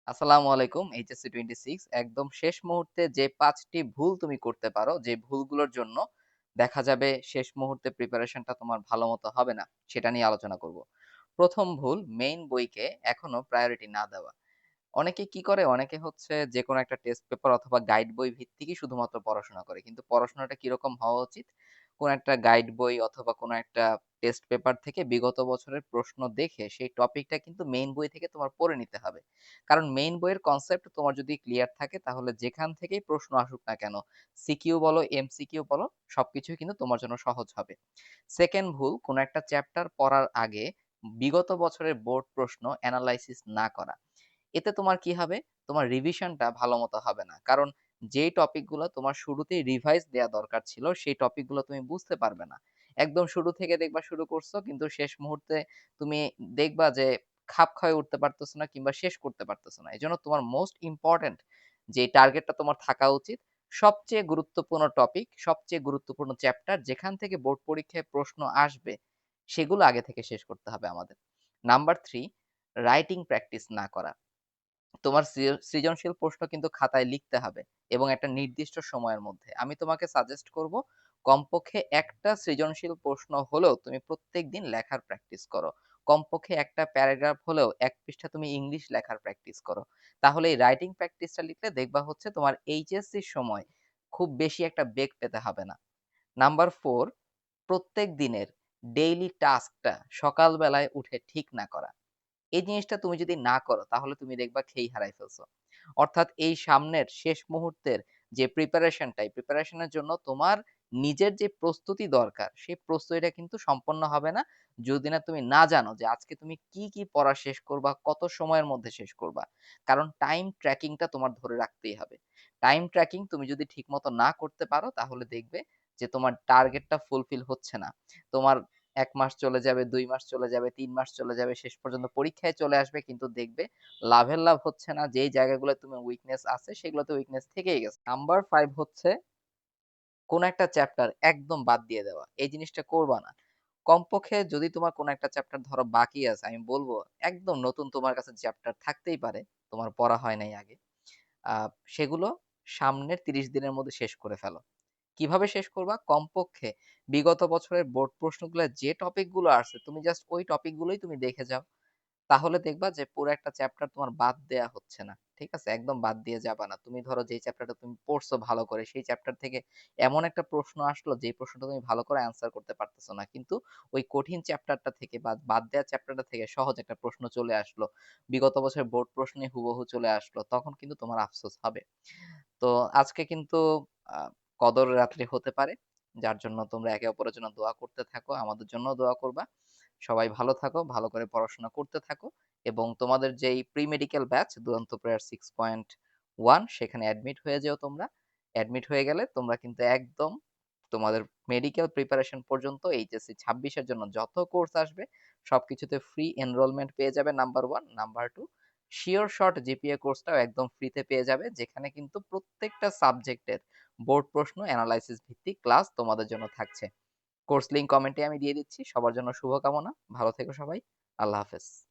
আসসালামু আলাইকুম। এইচএসসি 26 একদম শেষ মুহূর্তে যে ৫টি ভুল তুমি করতে পারো, যে ভুলগুলোর জন্য দেখা যাবে শেষ মুহূর্তে প্রিপারেশনটা তোমার ভালোমতো হবে না, সেটা নিয়ে আলোচনা করব। ১ম ভুল, মেইন বইকে এখনো প্রায়োরিটি না দেওয়া। অনেকে কি করে? অনেকে হচ্ছে যেকোনো একটা টেস্ট পেপার অথবা গাইড বই ভিত্তিকই শুধুমাত্র পড়াশোনা করে। কিন্তু পড়াশোনাটা কিরকম হওয়া উচিত? কোন একটা গাইড বই অথবা কোন একটা টেস্ট পেপার থেকে বিগত বছরের প্রশ্ন দেখে সেই টপিকটা কিন্তু মেইন বই থেকে তোমার পড়ে নিতে হবে। কারণ মেইন বইয়ের কনসেপ্ট তোমার যদি ক্লিয়ার থাকে তাহলে যেখান থেকেই প্রশ্ন আসুক না কেন, সিকিউ বলো, এমসিকিউ বলো, সবকিছুই কিন্তু তোমার জন্য সহজ হবে। সেকেন্ড ভুল, কোন একটা চ্যাপ্টার পড়ার আগে বিগত বছরের বোর্ড প্রশ্ন এনালাইসিস না করা। এতে তোমার কি হবে? তোমার রিভিশনটা ভালোমতো হবে না। কারণ যেই টপিকগুলো তোমার শুরুতেই রিভাইজ দেয়া দরকার ছিল, সেই টপিকগুলো তুমি বুঝতে পারবে না। একদম শুরু থেকে দেখবা শুরু করছো, কিন্তু শেষ মুহূর্তে তুমি দেখবা যে খাপ খাইয়ে উঠতে পারতেছো না কিংবা শেষ করতে পারতেছো না। এজন্য তোমার মোস্ট ইম্পোর্টেন্ট যে টার্গেটটা তোমার থাকা উচিত, সবচেয়ে গুরুত্বপূর্ণ টপিক, সবচেয়ে গুরুত্বপূর্ণ চ্যাপ্টার যেখান থেকে বোর্ড পরীক্ষায় প্রশ্ন আসবে, সেগুলো আগে থেকে শেষ করতে হবে আমাদের। নাম্বার 3, রাইটিং প্র্যাকটিস না করা। তোমার সৃজনশীল প্রশ্ন কিন্তু খাতায় লিখতে হবে এবং একটা নির্দিষ্ট সময়ের মধ্যে। আমি তোমাকে সাজেস্ট করব কমপক্ষে একটা সৃজনশীল প্রশ্ন হলেও তুমি প্রত্যেকদিন লেখার প্র্যাকটিস করো। কমপক্ষে একটা প্যারাগ্রাফ হলেও ১ পৃষ্ঠা তুমি ইংলিশ লেখার প্র্যাকটিস করো। তাহলে এই রাইটিং প্র্যাকটিসটা লিখলে দেখবা হচ্ছে তোমার এইচএসসির সময় খুব বেশি একটা বেগ পেতে হবে না। নাম্বার 4, প্রত্যেক দিনের ডেইলি টাস্কটা সকাল বেলায় উঠে ঠিক না করা। এই জিনিসটা তুমি যদি না করো তাহলে তুমি দেখবা খেই হারাই ফেলছো। অর্থাৎ এই সামনের শেষ মুহূর্তের যে প্রিপারেশনটা, এই প্রিপারেশনের জন্য তোমার নিজের যে প্রস্তুতি দরকার, সেই প্রস্তুতিটা কিন্তু সম্পন্ন হবে না যদি না তুমি না জানো যে আজকে তুমি কি, কি পড়া শেষ করবা, কত সময়ের মধ্যে শেষ করবা। কারণ টাইম ট্র্যাকিংটা তোমার ধরে রাখতেই হবে। টাইম ট্র্যাকিং তুমি যদি ঠিকমতো না করতে পারো তাহলে দেখবে যে তোমার টার্গেটটা ফুলফিল হচ্ছে না। তোমার ১ মাস চলে যাবে, ২ মাস চলে যাবে, ৩ মাস চলে যাবে, শেষ পর্যন্ত পরীক্ষায় চলে আসবে কিন্তু দেখবে লাভের লাভ হচ্ছে না। যেই জায়গাগুলোয় তুমি উইকনেস আছে সেগুলোতে উইকনেস থেকেই গেছে। নাম্বার 5 হচ্ছে কোন একটা চ্যাপ্টার একদম বাদ দিয়ে দেওয়া। এই জিনিসটা করবা না। কমপক্ষে যদি তোমার কোন একটা চ্যাপ্টার ধরো বাকি আছে, আমি বলব একদম নতুন তোমার কাছে চ্যাপ্টার থাকতেই পারে, তোমার পড়া হয় নাই আগে। আ সেগুলো সামনের ৩০ দিনের মধ্যে শেষ করে ফেলো। কিভাবে শেষ করবা? কমপক্ষে বিগত বছরের বোর্ড প্রশ্নগুলা যে টপিক গুলো আসছে তুমি জাস্ট ওই টপিক গুলোই তুমি দেখে যাও। তাহলে দেখবা যে পুরো একটা চ্যাপ্টার তোমার বাদ দেয়া হচ্ছে না। ঠিক আছে? একদম বাদ দিয়ে যাবা না। তুমি ধরো যেই চ্যাপ্টারটা তুমি পড়ছো ভালো করে, সেই চ্যাপ্টার থেকে এমন একটা প্রশ্ন আসলো যেই প্রশ্নটা তুমি ভালো করে অ্যান্সার করতে পারতেছো না। কিন্তু ওই কঠিন চ্যাপ্টারটা থেকে বা বাদ দেওয়া চ্যাপ্টারটা থেকে সহজ একটা প্রশ্ন চলে আসলো। বিগত বছরের বোর্ড প্রশ্নে হুবহু চলে আসলো। তখন কিন্তু তোমার আফসোস হবে। তো আজকে কিন্তু আ কদর রাত্রি হতে পারে। যার জন্য তোমরা একে অপরের জন্য দোয়া করতে থাকো। আমাদের জন্যও দোয়া করবা। সবাই ভালো থাকো, ভালো করে পড়াশোনা করতে থাকো এবং তোমাদের যেই প্রি মেডিকেল ব্যাচ দুরন্ত প্রেয়ার 6.1 সেখানে অ্যাডমিট হয়ে যেও তোমরা। অ্যাডমিট হয়ে গেলে তোমরা কিন্তু একদম তোমাদের মেডিকেল প্রিপারেশন পর্যন্ত এইচএসসি 26 এর জন্য যত কোর্স আসবে সবকিছুতে ফ্রি এনরোলমেন্ট পেয়ে যাবে number 1, number 2 sure shot GPA কোর্সটাও একদম ফ্রিতে পেয়ে যাবে যেখানে কিন্তু প্রত্যেকটা সাবজেক্টের বোর্ড প্রশ্ন অ্যানালাইসিস ভিত্তিক ক্লাস তোমাদের জন্য থাকছে। কোর্স লিংক কমেন্টে আমি দিয়ে দিচ্ছি। সবার জন্য শুভকামনা। ভালো থেকো সবাই। আল্লাহ হাফেজ।